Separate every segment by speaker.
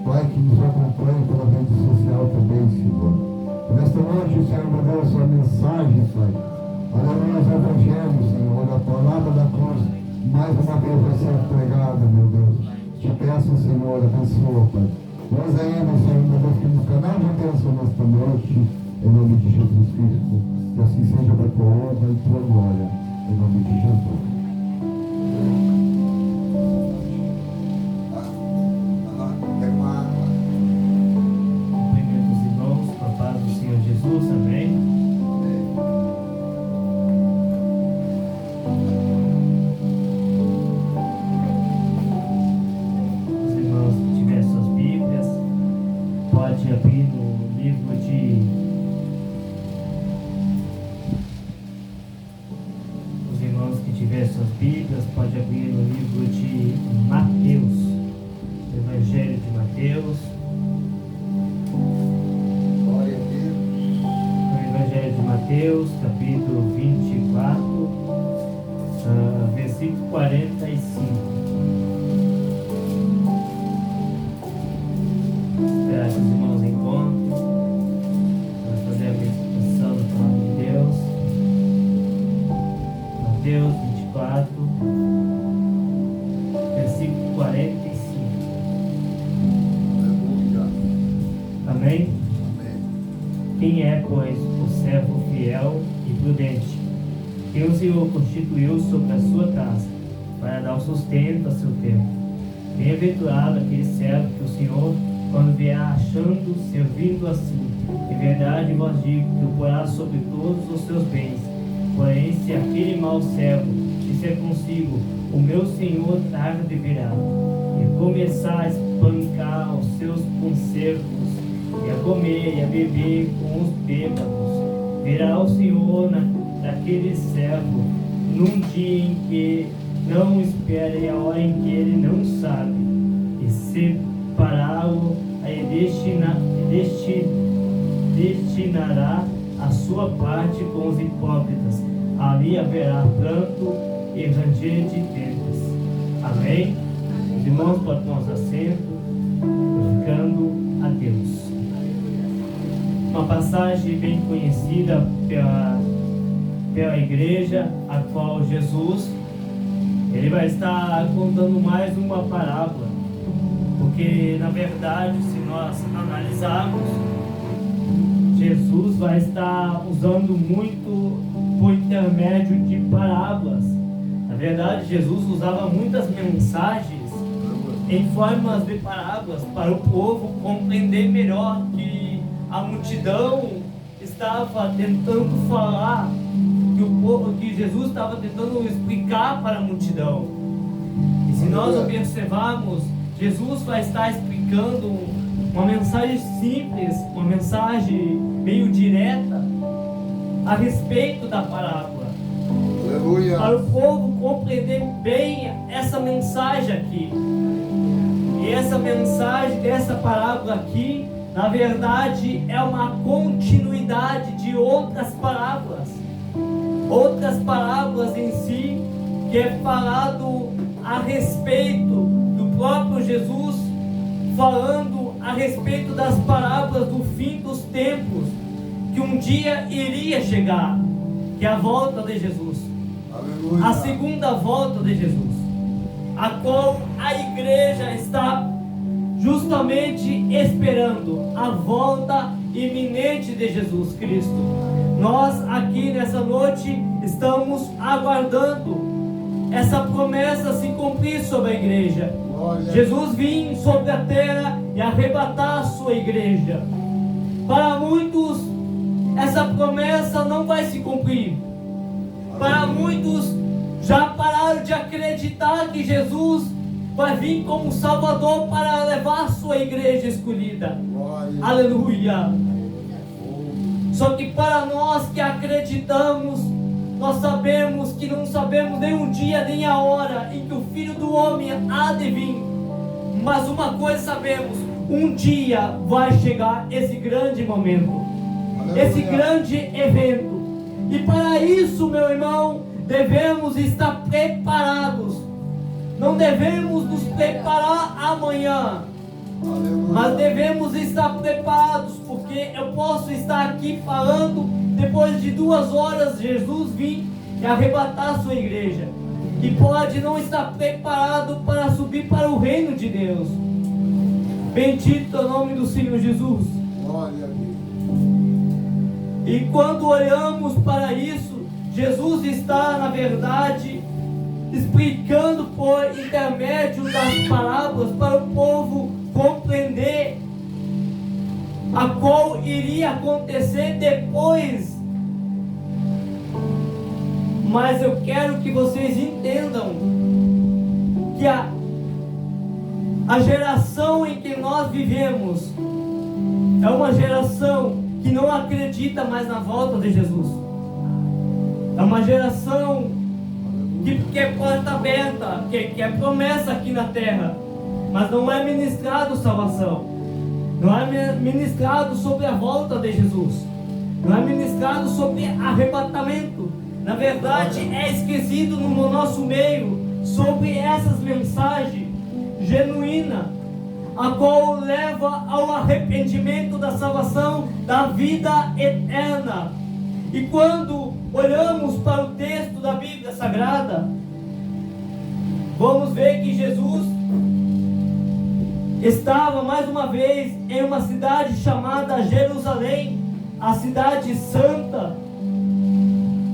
Speaker 1: Pai, que nos acompanha pela rede social também, Senhor. Nesta noite, Senhor, meu Deus, a mensagem, Pai, aleluia, os evangelhos, Senhor, a palavra da cruz, mais uma vez vai ser pregada, meu Deus. Te peço, Senhor, abençoa, Pai. Nós ainda, Senhor, meu Deus, que no canal de bênção nesta noite, em nome de Jesus Cristo, que assim seja para tua honra e tua glória, em nome de Jesus.
Speaker 2: Jesus, amém. Os irmãos que tiverem suas Bíblias, pode abrir no livro de... Os irmãos que tiverem suas Bíblias, pode abrir no livro de Mateus, Evangelho de Mateus. Mateus, capítulo 24, versículo 45. Esperar que os irmãos encontrem. Vamos fazer a meditação da palavra de Deus. Mateus 24, versículo 45. Amém? Quem é, pois, o servo fiel e prudente, que o Senhor constituiu sobre a sua casa, para dar o sustento a seu tempo? Bem-aventurado aquele servo que o Senhor, quando vier achando, servindo assim, em verdade vos digo que o porá sobre todos os seus bens. Porém, se aquele mau servo disser consigo, o meu Senhor tarde virá, e começar a espancar os seus conservos, e a comer e a beber com os bêbados, virá o Senhor daquele servo num dia em que não espera e a hora em que ele não sabe, e separá-lo e destinará a sua parte com os hipócritas. Ali haverá pranto e ranger de dentes. Amém? Os irmãos podem tomar os assentos, glorificando a Deus. Uma passagem bem conhecida pela igreja, a qual Jesus ele vai estar contando mais uma parábola, porque na verdade, se nós analisarmos, Jesus vai estar usando muito por intermédio de parábolas. Na verdade, Jesus usava muitas mensagens em formas de parábolas para o povo compreender melhor que a multidão estava tentando falar, que Jesus estava tentando explicar para a multidão. E se nós observarmos, Jesus vai estar explicando uma mensagem simples, uma mensagem meio direta a respeito da parábola. Aleluia. Para o povo compreender bem essa mensagem aqui. E essa mensagem dessa parábola aqui, na verdade, é uma continuidade de outras parábolas em si, que é falado a respeito do próprio Jesus, falando a respeito das parábolas do fim dos tempos, que um dia iria chegar, que é a volta de Jesus. Aleluia. A segunda volta de Jesus, a qual a igreja está justamente esperando a volta iminente de Jesus Cristo. Nós aqui nessa noite estamos aguardando essa promessa se cumprir sobre a igreja. Glória. Jesus vir sobre a terra e arrebatar a sua igreja. Para muitos essa promessa não vai se cumprir. Para muitos já pararam de acreditar que Jesus vai vir como Salvador para levar a sua igreja escolhida. Glória. Aleluia. Só que para nós que acreditamos, nós sabemos que não sabemos nem um dia nem a hora em que o Filho do Homem há de vir. Mas uma coisa sabemos, um dia vai chegar esse grande momento. Aleluia. Esse grande evento. E para isso, meu irmão, devemos estar preparados. Não devemos nos preparar amanhã. Mas devemos estar preparados, porque eu posso estar aqui falando, depois de 2 horas Jesus vir e arrebatar a sua igreja, e pode não estar preparado para subir para o reino de Deus. Bendito é o nome do Senhor Jesus.
Speaker 1: Glória a Deus.
Speaker 2: E quando olhamos para isso, Jesus está, na verdade, explicando por intermédio das parábolas para o povo compreender a qual iria acontecer depois. Mas eu quero que vocês entendam que a geração em que nós vivemos é uma geração que não acredita mais na volta de Jesus. É uma geração que quer porta aberta, que quer promessa aqui na terra, mas não é ministrado salvação, não é ministrado sobre a volta de Jesus, não é ministrado sobre arrebatamento. Na verdade, é esquecido no nosso meio sobre essas mensagens genuínas, a qual leva ao arrependimento da salvação, da vida eterna. E quando olhamos para o texto da Bíblia Sagrada, vamos ver que Jesus estava mais uma vez em uma cidade chamada Jerusalém, a cidade santa.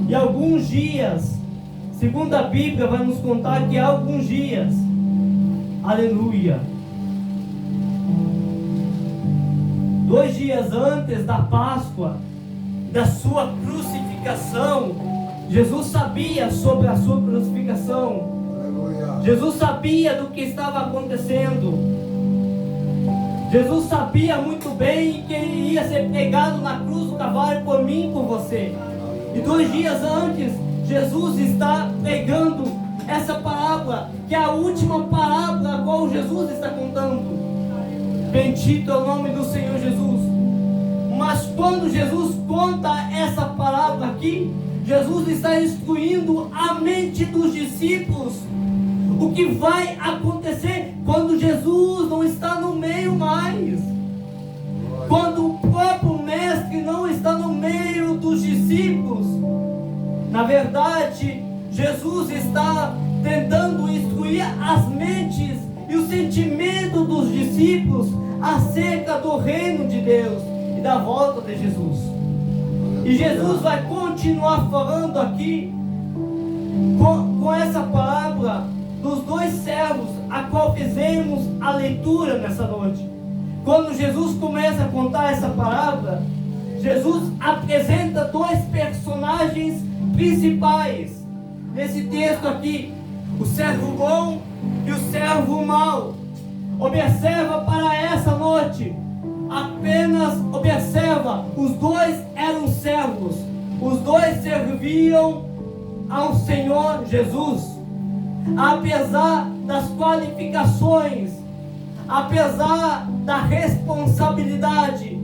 Speaker 2: E alguns dias, segundo a Bíblia, vai nos contar que há alguns dias, aleluia, 2 dias antes da Páscoa, da sua crucificação, Jesus sabia sobre a sua crucificação.
Speaker 1: Aleluia.
Speaker 2: Jesus sabia do que estava acontecendo. Jesus sabia muito bem que ele ia ser pregado na cruz do Calvário por mim e por você. E 2 dias antes, Jesus está pregando essa parábola, que é a última parábola a qual Jesus está contando. Bendito é o nome do Senhor Jesus. Mas quando Jesus conta essa parábola aqui, Jesus está instruindo a mente dos discípulos o que vai acontecer quando Jesus não está no meio mais. Quando o próprio mestre não está no meio dos discípulos. Na verdade, Jesus está tentando instruir as mentes e o sentimento dos discípulos acerca do reino de Deus e da volta de Jesus. E Jesus vai continuar falando aqui com essa parábola dos 2 servos, a qual fizemos a leitura nessa noite. Quando Jesus começa a contar essa parábola, Jesus apresenta 2 personagens principais nesse texto aqui: o servo bom e o servo mau. Observa para essa noite, apenas observa, os 2 eram servos, os 2 serviam ao Senhor Jesus. Apesar das qualificações, apesar da responsabilidade,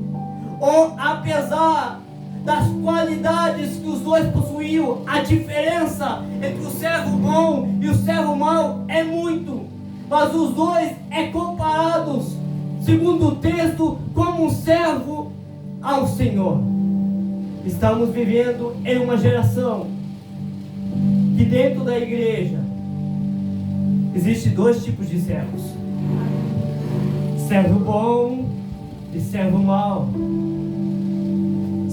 Speaker 2: ou apesar das qualidades que os 2 possuíam, a diferença entre o servo bom e o servo mau é muito, mas os 2 é comparados, segundo o texto, como um servo ao Senhor. Estamos vivendo em uma geração que dentro da igreja existe 2 tipos de servos: servo bom e servo mau.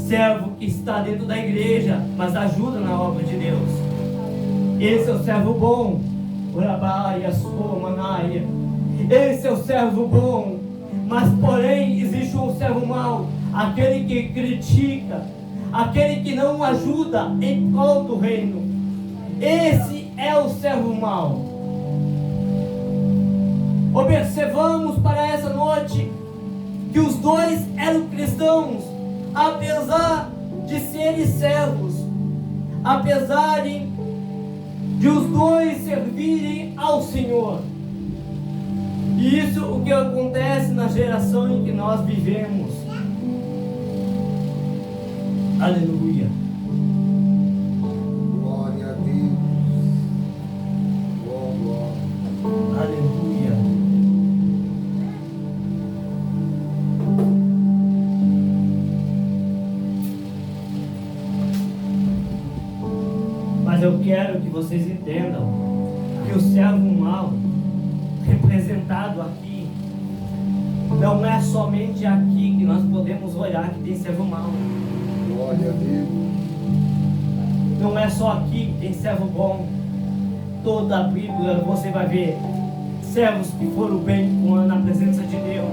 Speaker 2: Servo que está dentro da igreja, mas ajuda na obra de Deus. Esse é o servo bom. Esse é o servo bom. Mas porém existe um servo mau, aquele que critica, aquele que não ajuda em prol do reino. Esse é o servo mau. Observamos para essa noite que os 2 eram cristãos, apesar de serem servos, apesar de os 2 servirem ao Senhor. E isso é o que acontece na geração em que nós vivemos. Aleluia.
Speaker 1: Glória a Deus. Glória.
Speaker 2: Aleluia. vocês entendam que o servo mau, representado aqui, não é somente aqui que nós podemos olhar que tem servo mau.
Speaker 1: Glória a Deus.
Speaker 2: Não é só aqui que tem servo bom. Toda a Bíblia você vai ver servos que foram bem na presença de Deus,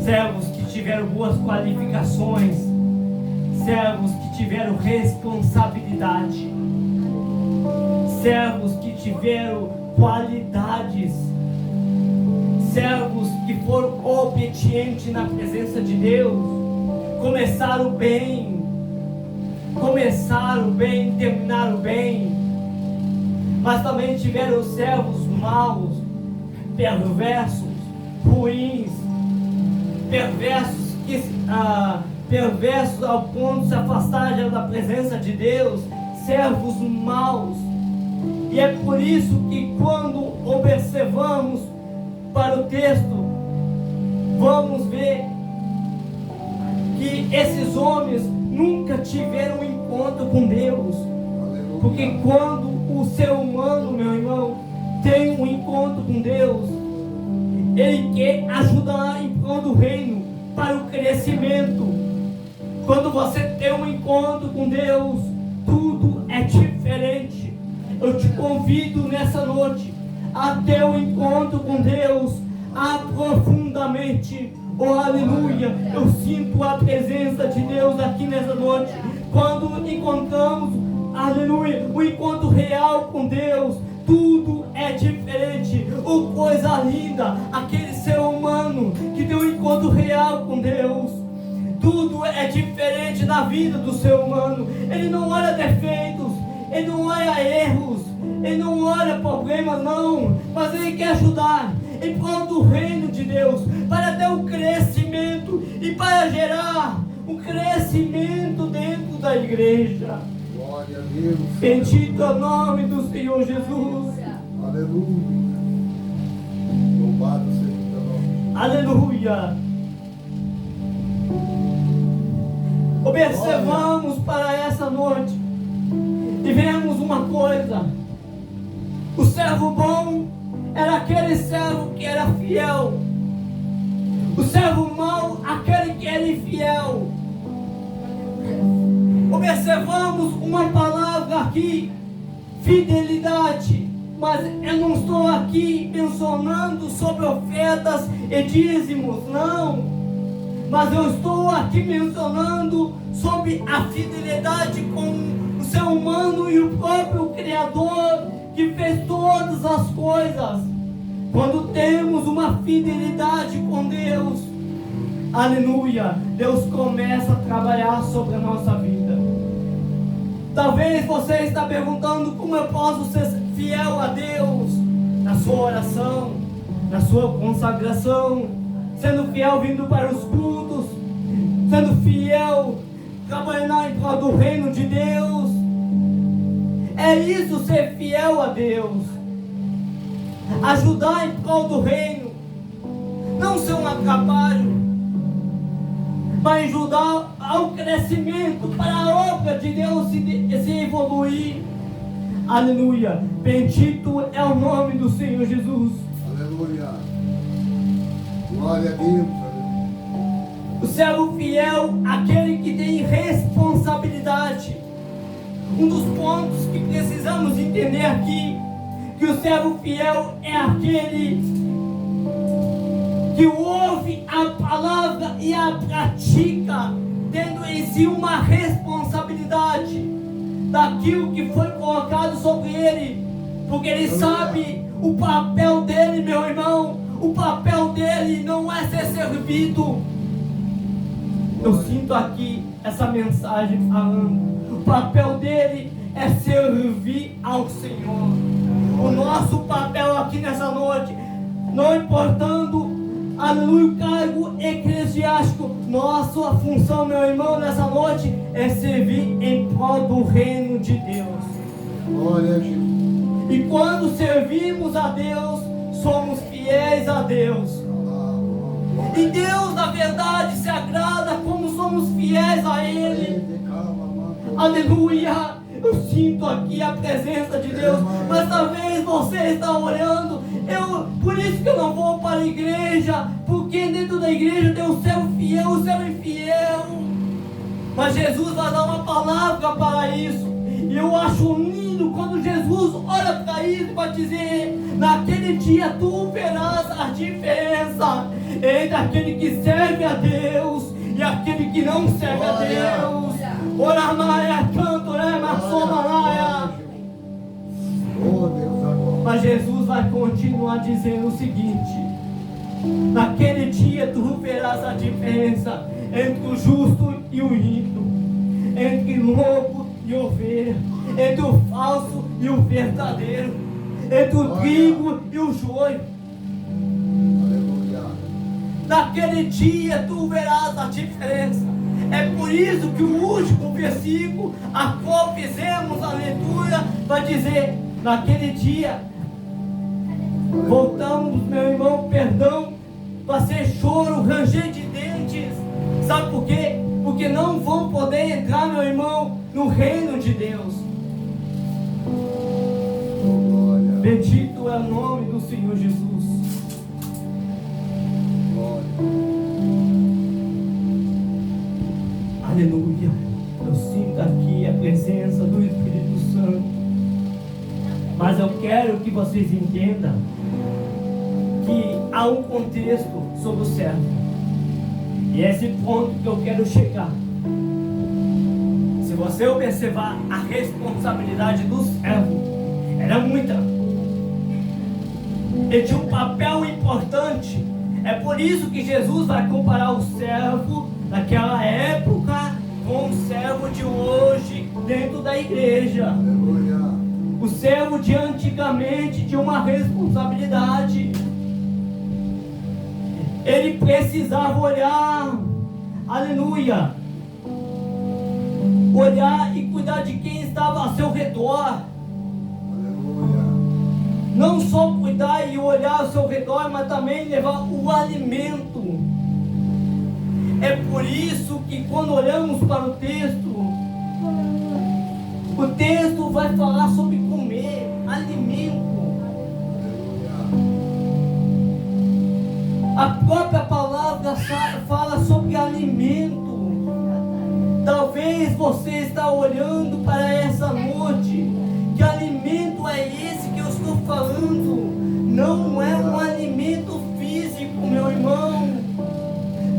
Speaker 2: servos que tiveram boas qualificações, servos que tiveram responsabilidade, servos que tiveram qualidades, servos que foram obedientes na presença de Deus, começaram bem, terminaram bem, mas também tiveram servos maus, perversos, ruins, perversos ao ponto de se afastar da presença de Deus, servos maus. E é por isso que quando observamos para o texto, vamos ver que esses homens nunca tiveram um encontro com Deus. Porque quando o ser humano, meu irmão, tem um encontro com Deus, ele quer ajudar em prol do reino, para o crescimento. Quando você tem um encontro com Deus, tudo é diferente. Eu te convido nessa noite a ter um encontro com Deus profundamente. Oh, aleluia! Eu sinto a presença de Deus aqui nessa noite. Quando encontramos, aleluia, o encontro real com Deus, tudo é diferente. Oh, coisa linda! Aquele ser humano que tem um encontro real com Deus, tudo é diferente na vida do ser humano. Ele não olha defeitos, ele não olha erros, ele não olha problemas, não, mas ele quer ajudar em prol do reino de Deus, para ter um crescimento e para gerar um crescimento dentro da igreja.
Speaker 1: Glória a Deus.
Speaker 2: Bendito é o nome do Senhor Jesus.
Speaker 1: Aleluia. Louvado seja o teu nome.
Speaker 2: Aleluia. Observamos para essa noite e vemos uma coisa: o servo bom era aquele servo que era fiel, o servo mau, aquele que era infiel. Observamos uma palavra aqui, fidelidade, mas eu não estou aqui mencionando sobre ofertas e dízimos, não, mas eu estou aqui mencionando sobre a fidelidade com o ser humano e o próprio Criador que fez todas as coisas. Quando temos uma fidelidade com Deus, aleluia, Deus começa a trabalhar sobre a nossa vida. Talvez você está perguntando como eu posso ser fiel a Deus na sua oração, na sua consagração, sendo fiel vindo para os cultos, sendo fiel trabalhando em prol do reino de Deus. É isso, ser fiel a Deus, ajudar em prol do reino, não ser um atrapalho, mas ajudar ao crescimento, para a obra de Deus se evoluir. Aleluia, bendito é o nome do Senhor Jesus.
Speaker 1: Aleluia, glória a Deus.
Speaker 2: O servo fiel, aquele que tem responsabilidade. Um dos pontos que precisamos entender aqui, que o servo fiel é aquele que ouve a palavra e a pratica, tendo em si uma responsabilidade daquilo que foi colocado sobre ele, porque ele sabe o papel dele, meu irmão. O papel dele não é ser servido. Eu sinto aqui essa mensagem falando. O papel dele é servir ao Senhor. O nosso papel aqui nessa noite, não importando, aleluia, o cargo eclesiástico, nossa função, meu irmão, nessa noite é servir em prol do reino de Deus.
Speaker 1: Glória a Jesus.
Speaker 2: E quando servimos a Deus, somos fiéis a Deus. E Deus, na verdade, se agrada como somos fiéis a Ele. Aleluia! eu sinto aqui a presença de Deus, mas talvez você está olhando, por isso que eu não vou para a igreja, porque dentro da igreja tem o céu fiel, o céu infiel. Mas Jesus vai dar uma palavra para isso. E eu acho lindo quando Jesus olha para isso e vai dizer: naquele dia tu verás a diferença entre aquele que serve a Deus e aquele que não serve a Deus. Ora Maia, canto, né? Mas Jesus vai continuar dizendo o seguinte: naquele dia tu verás a diferença entre o justo e o ímpio, entre lobo e ovelha, entre o falso e o verdadeiro, entre o trigo e o joio. Naquele dia tu verás a diferença. É por isso que o último versículo, a qual fizemos a leitura, vai dizer: naquele dia voltamos, meu irmão, perdão, para ser choro, ranger de dentes. Sabe por quê? Porque não vão poder entrar, meu irmão, no reino de Deus. Bendito é o nome do Senhor Jesus. Aleluia. Eu sinto aqui a presença do Espírito Santo. Mas eu quero que vocês entendam que há um contexto sobre o servo. E é esse ponto que eu quero chegar. Se você observar a responsabilidade do servo, era muita. Ele tinha um papel importante. É por isso que Jesus vai comparar o servo daquela época com o servo de hoje dentro da igreja. O servo de antigamente tinha uma responsabilidade. Ele precisava olhar, aleluia, olhar e cuidar de quem estava ao seu redor. Não só cuidar e olhar ao seu redor, mas também levar o alimento. É por isso que quando olhamos para o texto vai falar sobre comer, alimento. A própria palavra fala sobre alimento. Talvez você está olhando para essa noite. Que alimento é esse que eu estou falando? Não é um alimento físico, meu irmão.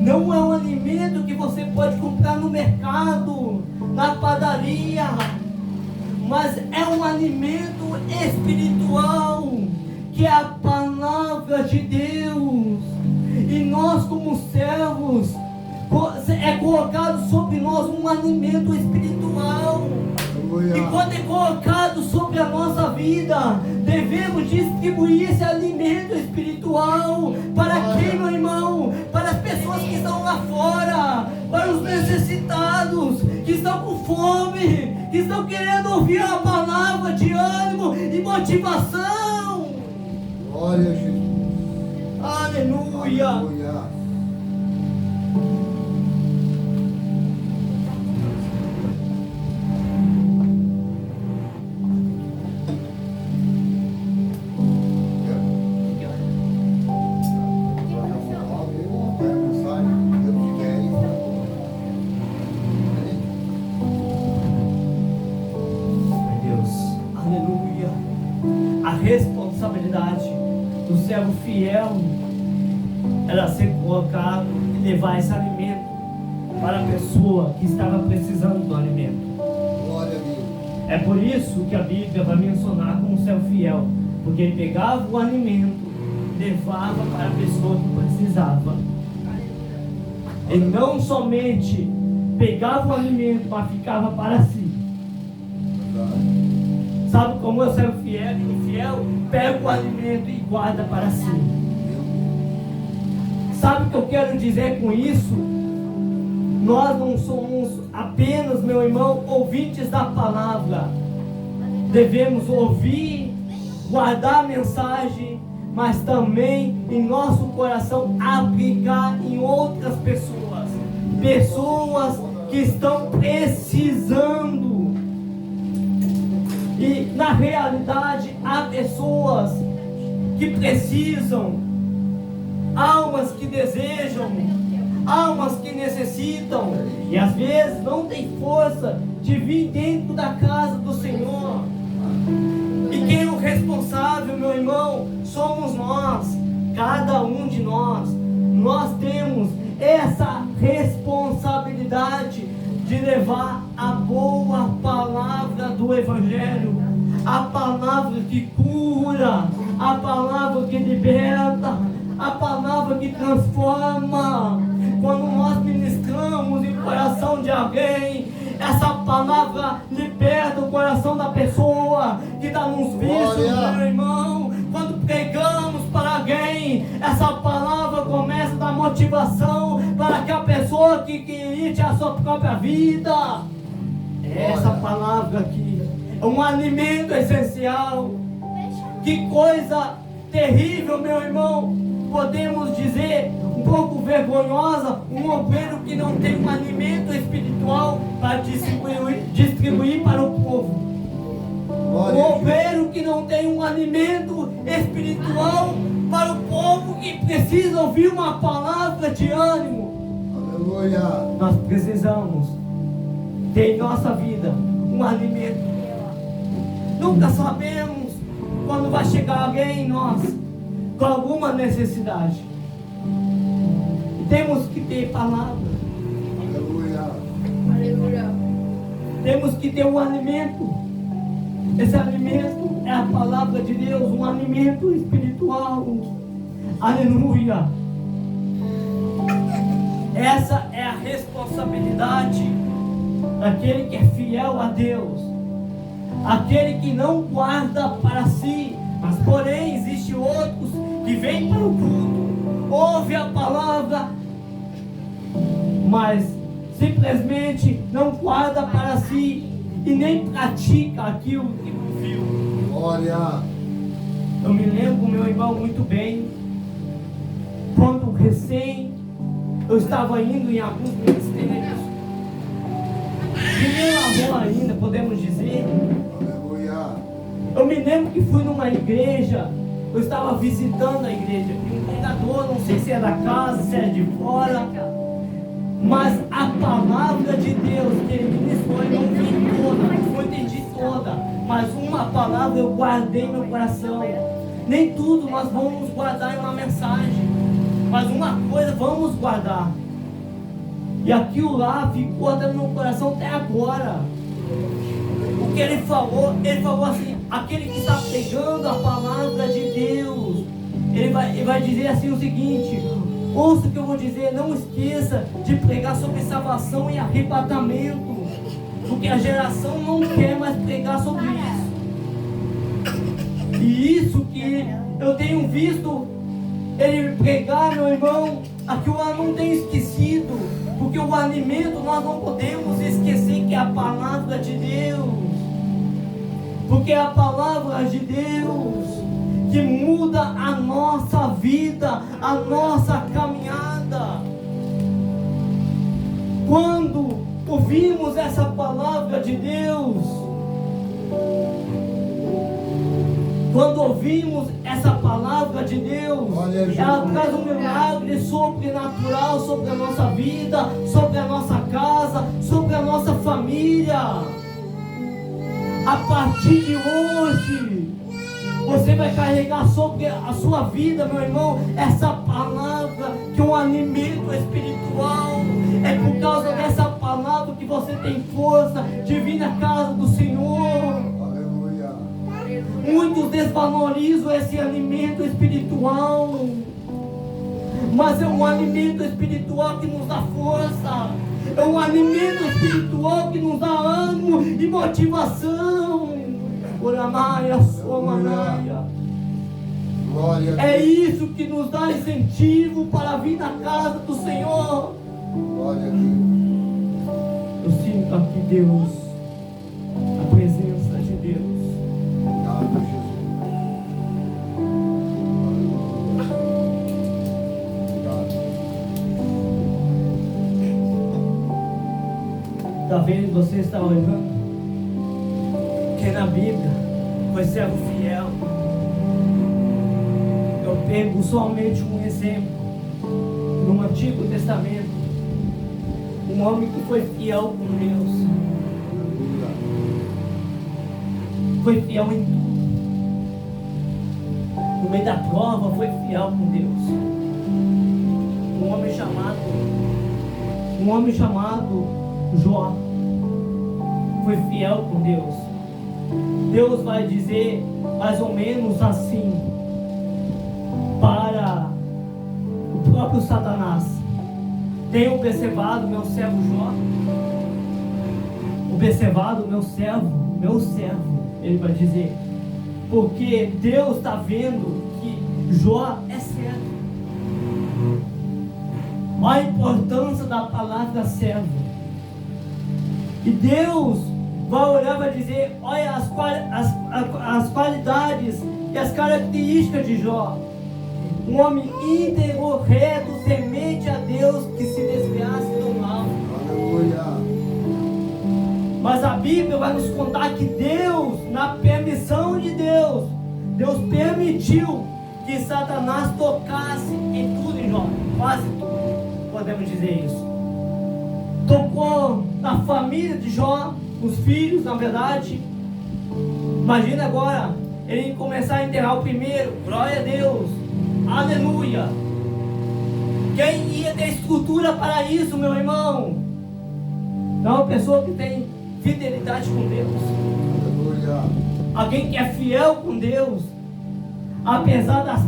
Speaker 2: Não é um alimento que você pode comprar no mercado, na padaria. Mas é um alimento espiritual, que é a palavra de Deus. E nós, como servos, é colocado sobre nós um alimento espiritual. E quando é colocado sobre a nossa vida, devemos distribuir esse alimento espiritual. Para quem, meu irmão? Para as pessoas que estão lá fora, para os necessitados, que estão com fome, que estão querendo ouvir a palavra de ânimo e motivação.
Speaker 1: Glória a Jesus.
Speaker 2: Aleluia.
Speaker 1: Aleluia.
Speaker 2: Responsabilidade do servo fiel era ser colocado e levar esse alimento para a pessoa que estava precisando do alimento.
Speaker 1: Glória a Deus.
Speaker 2: É por isso que a Bíblia vai mencionar como servo fiel, porque ele pegava o alimento, levava para a pessoa que precisava. Ele não somente pegava o alimento, mas ficava para si. Sabe como é o servo fiel? O fiel pega o alimento e guarda para si. Sabe o que eu quero dizer com isso? Nós não somos apenas, meu irmão, ouvintes da palavra. Devemos ouvir, guardar a mensagem, mas também em nosso coração aplicar em outras pessoas. Pessoas que estão precisando E na realidade há pessoas que precisam, almas que desejam, almas que necessitam, e às vezes não tem força de vir dentro da casa do Senhor. E quem é o responsável, meu irmão? Somos nós, cada um de nós. Nós temos essa responsabilidade de levar a boa palavra do Evangelho, a palavra que cura, a palavra que liberta, a palavra que transforma. Quando nós ministramos em coração de alguém, essa palavra liberta o coração da pessoa que está nos vícios, meu irmão. Quando pregamos para alguém, essa palavra começa a dar motivação para que a pessoa que queria ter a sua própria vida. Essa palavra aqui é um alimento essencial. Que coisa terrível, meu irmão. Podemos dizer, um pouco vergonhosa, um obreiro que não tem um alimento espiritual para distribuir para o povo. Um obreiro que não tem um alimento espiritual para o povo que precisa ouvir uma palavra de ânimo.
Speaker 1: Aleluia.
Speaker 2: Nós precisamos ter em nossa vida um alimento. Nunca sabemos quando vai chegar alguém em nós com alguma necessidade. Temos que ter palavra.
Speaker 1: Aleluia.
Speaker 3: Aleluia.
Speaker 2: Temos que ter um alimento. Esse alimento é a palavra de Deus, um alimento espiritual. Aleluia. Essa é a responsabilidade daquele que é fiel a Deus, aquele que não guarda para si, mas porém existe outros que vêm para o culto, ouve a palavra, mas simplesmente não guarda para si e nem pratica aquilo que ouviu.
Speaker 1: Glória.
Speaker 2: Eu me lembro, meu irmão, muito bem, quando eu estava indo em alguns ministérios, primeiro amor ainda, podemos dizer.
Speaker 1: Aleluia.
Speaker 2: Eu me lembro que fui numa igreja, eu estava visitando a igreja, e um pregador, não sei se é da casa, se é de fora, mas a palavra de Deus que ele ministrou, eu não vi toda, não entendi toda, mas uma palavra eu guardei no meu coração. Nem tudo nós vamos guardar em uma mensagem, mas uma coisa vamos guardar. E aquilo lá ficou até no meu coração até agora. O que ele falou assim, aquele que está pegando a palavra de Deus, ele vai dizer assim o seguinte: ouça o que eu vou dizer, não esqueça de pregar sobre salvação e arrebatamento, porque a geração não quer mais pregar sobre isso. E isso que eu tenho visto ele pregar, meu irmão, aquilo eu não tenho esquecido, porque o alimento nós não podemos esquecer que é a palavra de Deus, porque é a palavra de Deus que muda a nossa vida, a nossa caminhada. Quando ouvimos essa palavra de Deus, quando ouvimos essa palavra de Deus, ela traz um milagre sobrenatural sobre a nossa vida, sobre a nossa casa, sobre a nossa família. A partir de hoje, você vai carregar sobre a sua vida, meu irmão, essa palavra que é um alimento espiritual. É por causa dessa palavra que você tem força de vir na casa do Senhor. Muitos desvalorizam esse alimento espiritual, mas é um alimento espiritual que nos dá força, é um alimento espiritual que nos dá ânimo e motivação. Oramaia, somanaia. É isso que nos dá incentivo para vir na casa do Senhor.
Speaker 1: Glória a Deus.
Speaker 2: Eu sinto aqui, Deus, a presença de Deus.
Speaker 1: Obrigado, Jesus.
Speaker 2: Está vendo? Você está olhando? Porque na Bíblia foi servo fiel. Eu pego somente um exemplo no Antigo Testamento. Um homem que foi fiel com Deus. Foi fiel em tudo. No meio da prova foi fiel com Deus. Um homem chamado Jó foi fiel com Deus. Deus vai dizer mais ou menos assim para o próprio Satanás: tenho observado meu servo Jó. Observado meu servo, ele vai dizer, porque Deus está vendo que Jó é servo. Olha a importância da palavra servo. E Deus vai olhar e vai dizer: olha as qualidades e as características de Jó. Um homem íntegro, reto, temente a Deus, que se desviasse do mal. Aleluia. Mas a Bíblia vai nos contar que Deus, na permissão de Deus, Deus permitiu que Satanás tocasse em tudo em Jó. Quase tudo, podemos dizer isso. Tocou na família de Jó, os filhos, na verdade. Imagina agora ele começar a enterrar o primeiro. Glória a Deus, aleluia. Quem ia ter estrutura para isso, meu irmão? Não é uma pessoa que tem fidelidade com Deus. Aleluia. Alguém que é fiel com Deus, apesar das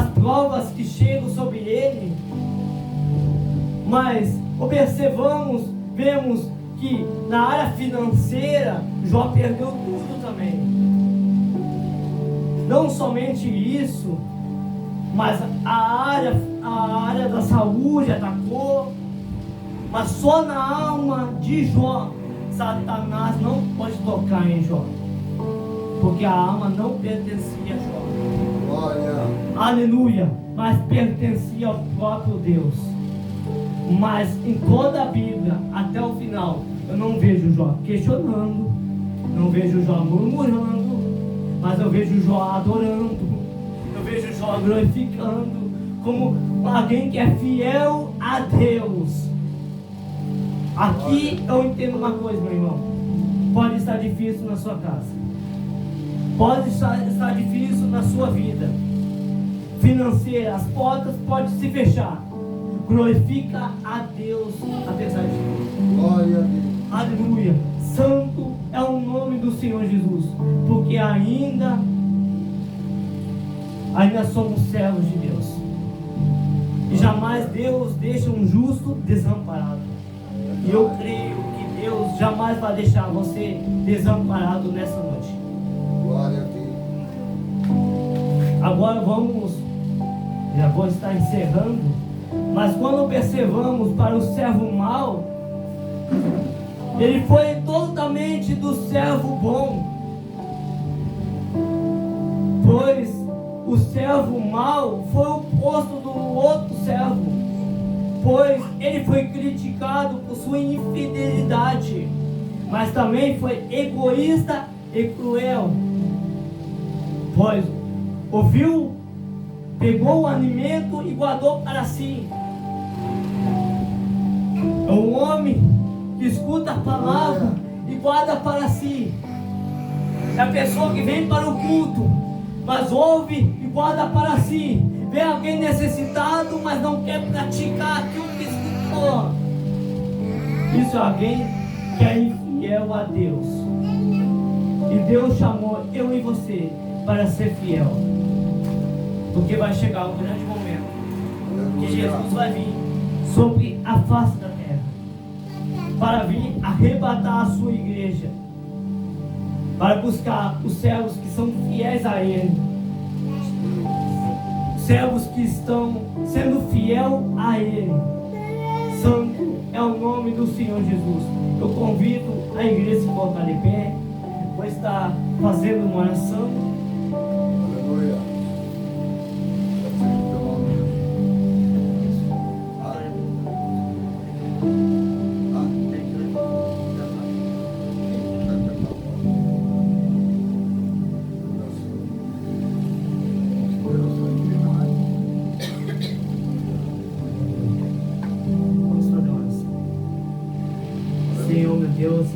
Speaker 2: provas que chegam sobre ele. Mas observamos, vemos que na área financeira Jó perdeu tudo também. Não somente isso, mas a área da saúde atacou. Mas só na alma de Jó Satanás não pode tocar em Jó, porque a alma não pertencia a Jó. Glória. Aleluia. Mas pertencia ao próprio Deus. Mas em toda a Bíblia, até o final, eu não vejo Jó questionando, não vejo Jó murmurando, mas eu vejo Jó adorando, eu vejo Jó glorificando, como alguém que é fiel a Deus. Aqui eu entendo uma coisa, meu irmão. Pode estar difícil na sua casa, pode estar difícil na sua vida financeira, as portas podem se fechar. Glorifica a Deus apesar de tudo. Glória a Deus. Aleluia. Santo é o nome do Senhor Jesus, porque ainda somos servos de Deus. E jamais Deus deixa um justo desamparado. E eu creio que Deus jamais vai deixar você desamparado nessa noite. Glória a Deus. Agora já vou estar encerrando. Mas quando observamos para o servo mau, ele foi totalmente do servo bom. Pois o servo mau foi o oposto do outro servo. Pois ele foi criticado por sua infidelidade, mas também foi egoísta e cruel. Pois pegou o alimento e guardou para si. É um homem que escuta a palavra e guarda para si. É a pessoa que vem para o culto, mas ouve e guarda para si. Vê alguém necessitado, mas não quer praticar aquilo que escutou. Isso é alguém que é infiel a Deus. E Deus chamou eu e você para ser fiel. Porque vai chegar um grande momento que Jesus vai vir sobre a face da terra para vir arrebatar a sua igreja, para buscar os servos que são fiéis a Ele, servos que estão sendo fiel a Ele. Santo é o nome do Senhor Jesus. Eu convido a igreja a se colocar de pé. Vou estar fazendo uma oração. Aleluia.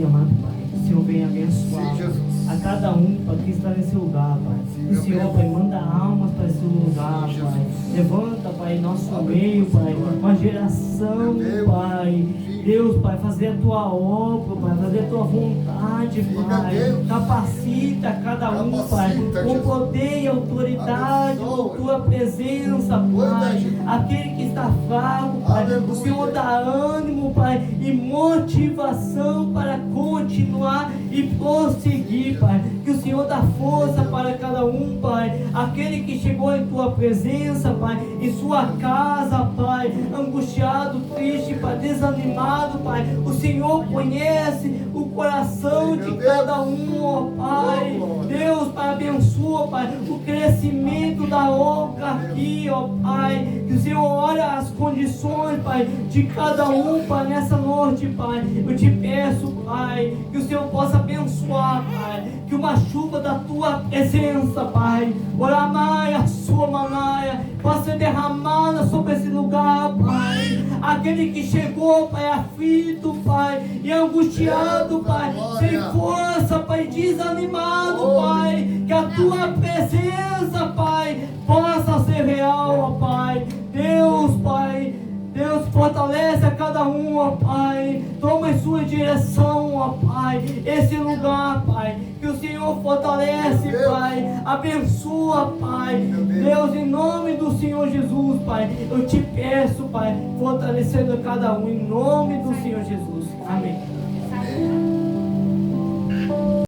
Speaker 2: Sim, amado Pai, que o Senhor venha abençoar
Speaker 1: Sim, Jesus.
Speaker 2: a cada um, Pai, que está nesse lugar, Pai.
Speaker 1: Sim,
Speaker 2: Que o Senhor,
Speaker 1: meu
Speaker 2: Pai,
Speaker 1: Deus.
Speaker 2: manda almas para esse lugar,
Speaker 1: Sim,
Speaker 2: Pai.
Speaker 1: Jesus.
Speaker 2: Levanta, Pai, nosso
Speaker 1: Aleluia,
Speaker 2: meio, Pai,
Speaker 1: Senhor.
Speaker 2: uma geração,
Speaker 1: Meu Deus.
Speaker 2: Pai.
Speaker 1: Sim.
Speaker 2: Deus, Pai, fazer a Tua obra, Pai, fazer a Tua vontade,
Speaker 1: Sim,
Speaker 2: Pai.
Speaker 1: meu Deus.
Speaker 2: Capacita cada um, Pai,
Speaker 1: Capacita,
Speaker 2: com
Speaker 1: Jesus.
Speaker 2: poder e autoridade, com
Speaker 1: Abençoa.
Speaker 2: Tua presença,
Speaker 1: Cuida,
Speaker 2: Pai.
Speaker 1: Jesus.
Speaker 2: Aquele que está fraco, Pai,
Speaker 1: Aleluia.
Speaker 2: o Senhor dá ânimo, Pai, e motivação para continuar e prosseguir, Pai. Que o Senhor dá força para cada um, Pai. Aquele que chegou em Tua presença, Pai, em sua casa, Pai, angustiado, triste, Pai, desanimado, Pai. O Senhor conhece o coração de cada um, ó Pai. Deus, Pai, abençoa, Pai, o crescimento da obra aqui, ó Pai. Que o Senhor olha as condições, Pai, de cada um, Pai, nessa noite, Pai. Eu te peço, Pai, que o Senhor possa abençoar, Pai, que uma chuva da Tua presença, Pai, Oramaia, Sua Manaia, possa ser derramada sobre esse lugar, Pai. Aquele que chegou, Pai, aflito, Pai, e angustiado, Pai, sem força, Pai, desanimado, Pai, que a Tua presença, Pai, possa ser real, ó Pai. Deus, Pai, Deus, fortalece a cada um, ó Pai. Toma em sua direção, ó Pai, esse lugar, Pai. Que o Senhor fortalece, Pai. Abençoa, Pai. Deus, em nome do Senhor Jesus, Pai. Eu te peço, Pai, fortalecendo a cada um, em nome do Senhor Jesus. Amém.